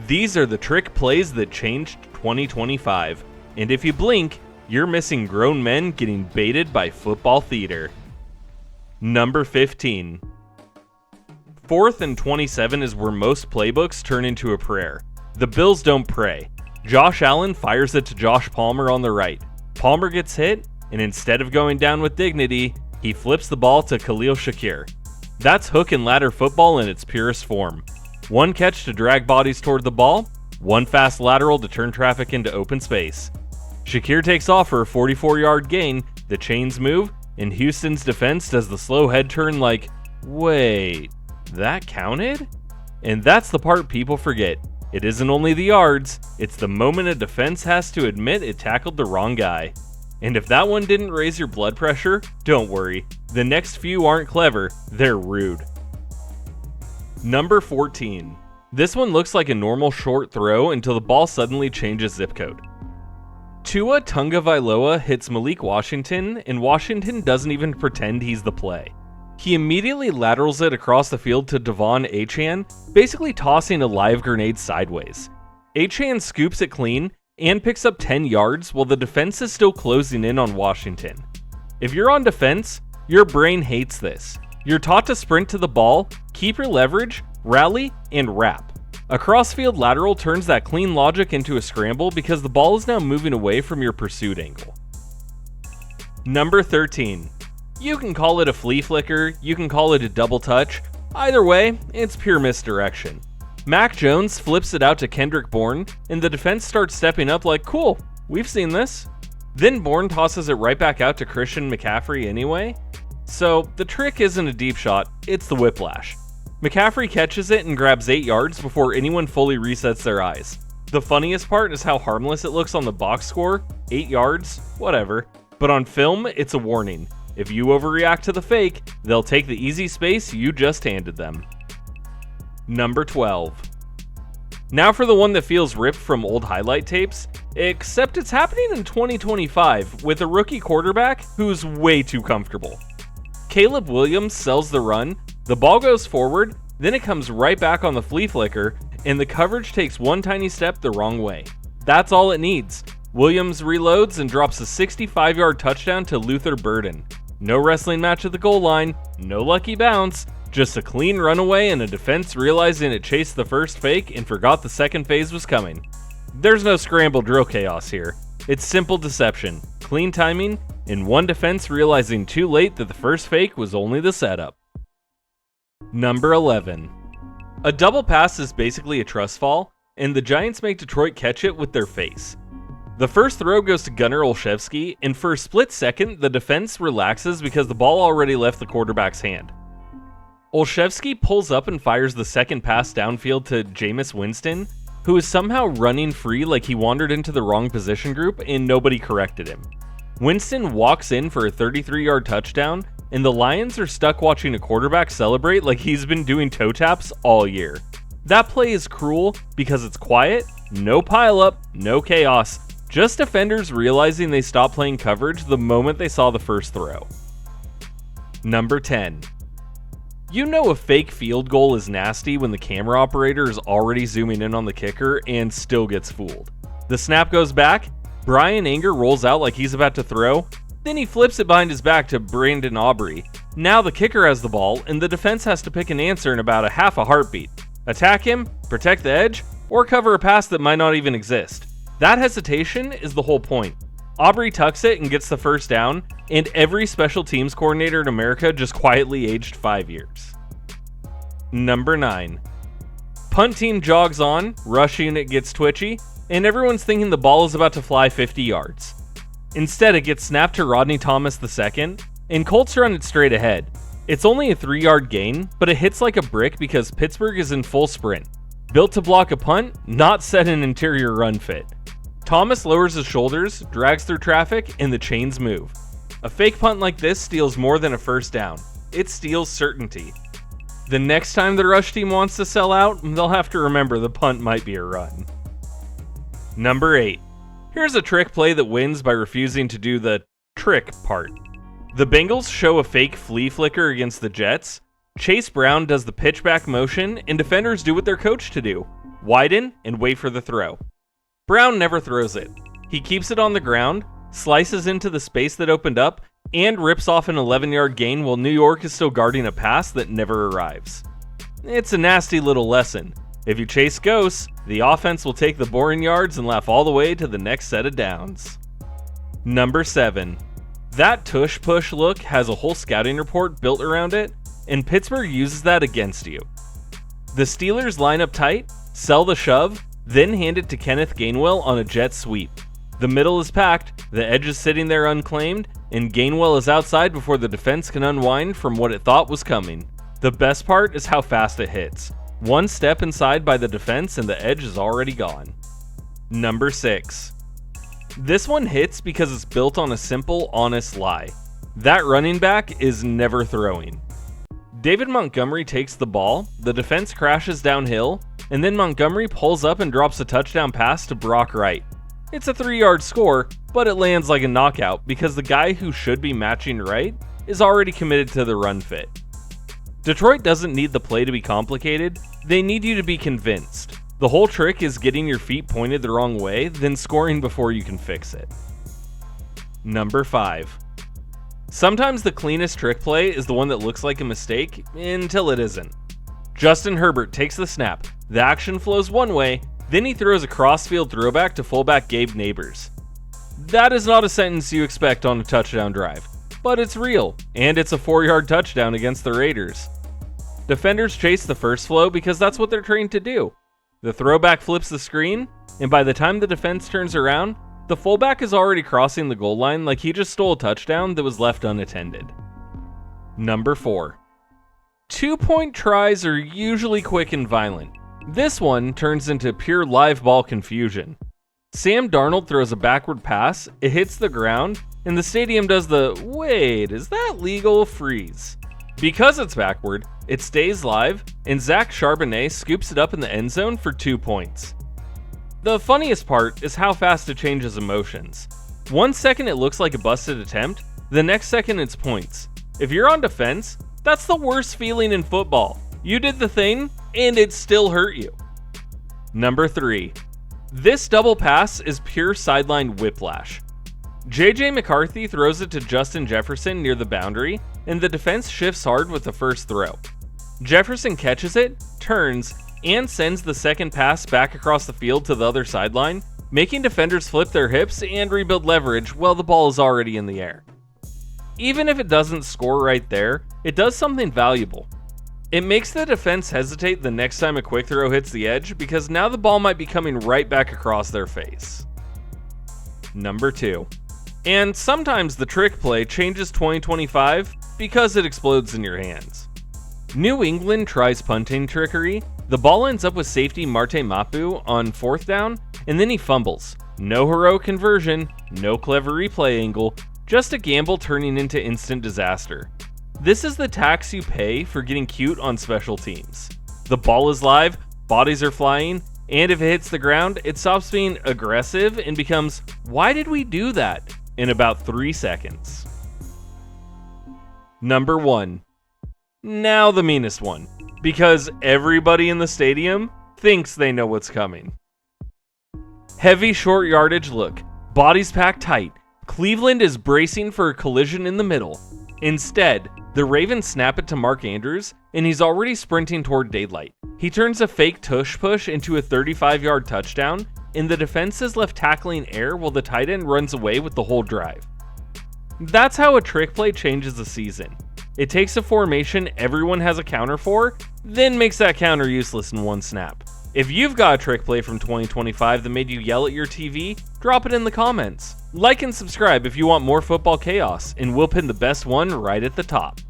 These are the trick plays that changed 2025, and if you blink, you're missing grown men getting baited by football theater. Number 15. 4th and 27 is where most playbooks turn into a prayer. The Bills don't pray. Josh Allen fires it to Josh Palmer on the right. Palmer gets hit, and instead of going down with dignity, he flips the ball to Khalil Shakir. That's hook and ladder football in its purest form. One catch to drag bodies toward the ball, one fast lateral to turn traffic into open space. Shakir takes off for a 44-yard gain, the chains move, and Houston's defense does the slow head turn like, wait, that counted? And that's the part people forget. It isn't only the yards, it's the moment a defense has to admit it tackled the wrong guy. And if that one didn't raise your blood pressure, don't worry. The next few aren't clever, they're rude. Number 14. This one looks like a normal short throw until the ball suddenly changes zip code. Tua Tagovailoa hits Malik Washington, and Washington doesn't even pretend he's the play. He immediately laterals it across the field to Devon Achane, basically tossing a live grenade sideways. Achane scoops it clean and picks up 10 yards while the defense is still closing in on Washington. If you're on defense, your brain hates this. You're taught to sprint to the ball, keep your leverage, rally, and wrap. A crossfield lateral turns that clean logic into a scramble because the ball is now moving away from your pursuit angle. Number 13. You can call it a flea flicker, you can call it a double touch. Either way, it's pure misdirection. Mac Jones flips it out to Kendrick Bourne, and the defense starts stepping up like, cool, we've seen this. Then Bourne tosses it right back out to Christian McCaffrey anyway. So the trick isn't a deep shot, it's the whiplash. McCaffrey catches it and grabs 8 yards before anyone fully resets their eyes. The funniest part is how harmless it looks on the box score, 8 yards, whatever. But on film, it's a warning. If you overreact to the fake, they'll take the easy space you just handed them. Number 12. Now for the one that feels ripped from old highlight tapes, except it's happening in 2025 with a rookie quarterback who's way too comfortable. Caleb Williams sells the run, the ball goes forward, then it comes right back on the flea flicker, and the coverage takes one tiny step the wrong way. That's all it needs. Williams reloads and drops a 65-yard touchdown to Luther Burden. No wrestling match at the goal line, no lucky bounce, just a clean runaway and a defense realizing it chased the first fake and forgot the second phase was coming. There's no scramble drill chaos here. It's simple deception, clean timing, and one defense realizing too late that the first fake was only the setup. Number 11. A double pass is basically a trust fall, and the Giants make Detroit catch it with their face. The first throw goes to Gunnar Olszewski, and for a split second, the defense relaxes because the ball already left the quarterback's hand. Olszewski pulls up and fires the second pass downfield to Jameis Winston, who is somehow running free like he wandered into the wrong position group and nobody corrected him. Winston walks in for a 33-yard touchdown, and the Lions are stuck watching a quarterback celebrate like he's been doing toe taps all year. That play is cruel because it's quiet, no pileup, no chaos, just defenders realizing they stopped playing coverage the moment they saw the first throw. Number 10. You know a fake field goal is nasty when the camera operator is already zooming in on the kicker and still gets fooled. The snap goes back, Brian Anger rolls out like he's about to throw, then he flips it behind his back to Brandon Aubrey. Now the kicker has the ball, and the defense has to pick an answer in about a half a heartbeat. Attack him, protect the edge, or cover a pass that might not even exist. That hesitation is the whole point. Aubrey tucks it and gets the first down, and every special teams coordinator in America just quietly aged 5 years. Number 9. Punt team jogs on, rush unit gets twitchy, and everyone's thinking the ball is about to fly 50 yards. Instead, it gets snapped to Rodney Thomas II, and Colts run it straight ahead. It's only a 3-yard gain, but it hits like a brick because Pittsburgh is in full sprint. Built to block a punt, not set an interior run fit. Thomas lowers his shoulders, drags through traffic, and the chains move. A fake punt like this steals more than a first down. It steals certainty. The next time the rush team wants to sell out, they'll have to remember the punt might be a run. Number 8. Here's a trick play that wins by refusing to do the trick part. The Bengals show a fake flea flicker against the Jets. Chase Brown does the pitchback motion, and defenders do what they're coached to do. widen, and wait for the throw. Brown never throws it. He keeps it on the ground, slices into the space that opened up, and rips off an 11-yard gain while New York is still guarding a pass that never arrives. It's a nasty little lesson. If you chase ghosts, the offense will take the boring yards and laugh all the way to the next set of downs. Number 7. That tush push look has a whole scouting report built around it, and Pittsburgh uses that against you. The Steelers line up tight, sell the shove, then hand it to Kenneth Gainwell on a jet sweep. The middle is packed, the edge is sitting there unclaimed, and Gainwell is outside before the defense can unwind from what it thought was coming. The best part is how fast it hits. One step inside by the defense and the edge is already gone. Number 6. This one hits because it's built on a simple, honest lie. That running back is never throwing. David Montgomery takes the ball, the defense crashes downhill, and then Montgomery pulls up and drops a touchdown pass to Brock Wright. It's a 3-yard score, but it lands like a knockout because the guy who should be matching Wright is already committed to the run fit. Detroit doesn't need the play to be complicated, they need you to be convinced. The whole trick is getting your feet pointed the wrong way, then scoring before you can fix it. Number 5. Sometimes the cleanest trick play is the one that looks like a mistake until it isn't. Justin Herbert takes the snap, the action flows one way, then he throws a crossfield throwback to fullback Gabe Neighbors. That is not a sentence you expect on a touchdown drive, but it's real, and it's a 4-yard touchdown against the Raiders. Defenders chase the first flow because that's what they're trained to do. The throwback flips the screen, and by the time the defense turns around, the fullback is already crossing the goal line like he just stole a touchdown that was left unattended. Number 4. 2-point tries are usually quick and violent. This one turns into pure live ball confusion. Sam Darnold throws a backward pass, it hits the ground, and the stadium does the "wait, is that legal?" freeze. Because it's backward, it stays live, and Zach Charbonnet scoops it up in the end zone for 2 points. The funniest part is how fast it changes emotions. 1 second it looks like a busted attempt, the next second it's points. If you're on defense, that's the worst feeling in football. You did the thing, and it still hurt you. Number 3. This double pass is pure sideline whiplash. JJ McCarthy throws it to Justin Jefferson near the boundary, and the defense shifts hard with the first throw. Jefferson catches it, turns, and sends the second pass back across the field to the other sideline, making defenders flip their hips and rebuild leverage while the ball is already in the air. Even if it doesn't score right there, it does something valuable. It makes the defense hesitate the next time a quick throw hits the edge because now the ball might be coming right back across their face. Number 2. And sometimes the trick play changes 2025 because it explodes in your hands. New England tries punting trickery, the ball ends up with safety Marte Mapu on 4th down, and then he fumbles. No heroic conversion, no clever replay angle, just a gamble turning into instant disaster. This is the tax you pay for getting cute on special teams. The ball is live, bodies are flying, and if it hits the ground, it stops being aggressive and becomes, "Why did we do that?" in about 3 seconds. Number 1. Now the meanest one, because everybody in the stadium thinks they know what's coming. Heavy short yardage look, bodies packed tight, Cleveland is bracing for a collision in the middle. Instead, the Ravens snap it to Mark Andrews, and he's already sprinting toward daylight. He turns a fake tush push into a 35-yard touchdown, and the defense is left tackling air while the tight end runs away with the whole drive. That's how a trick play changes a season. It takes a formation everyone has a counter for, then makes that counter useless in one snap. If you've got a trick play from 2025 that made you yell at your TV, drop it in the comments. Like and subscribe if you want more football chaos, and we'll pin the best one right at the top.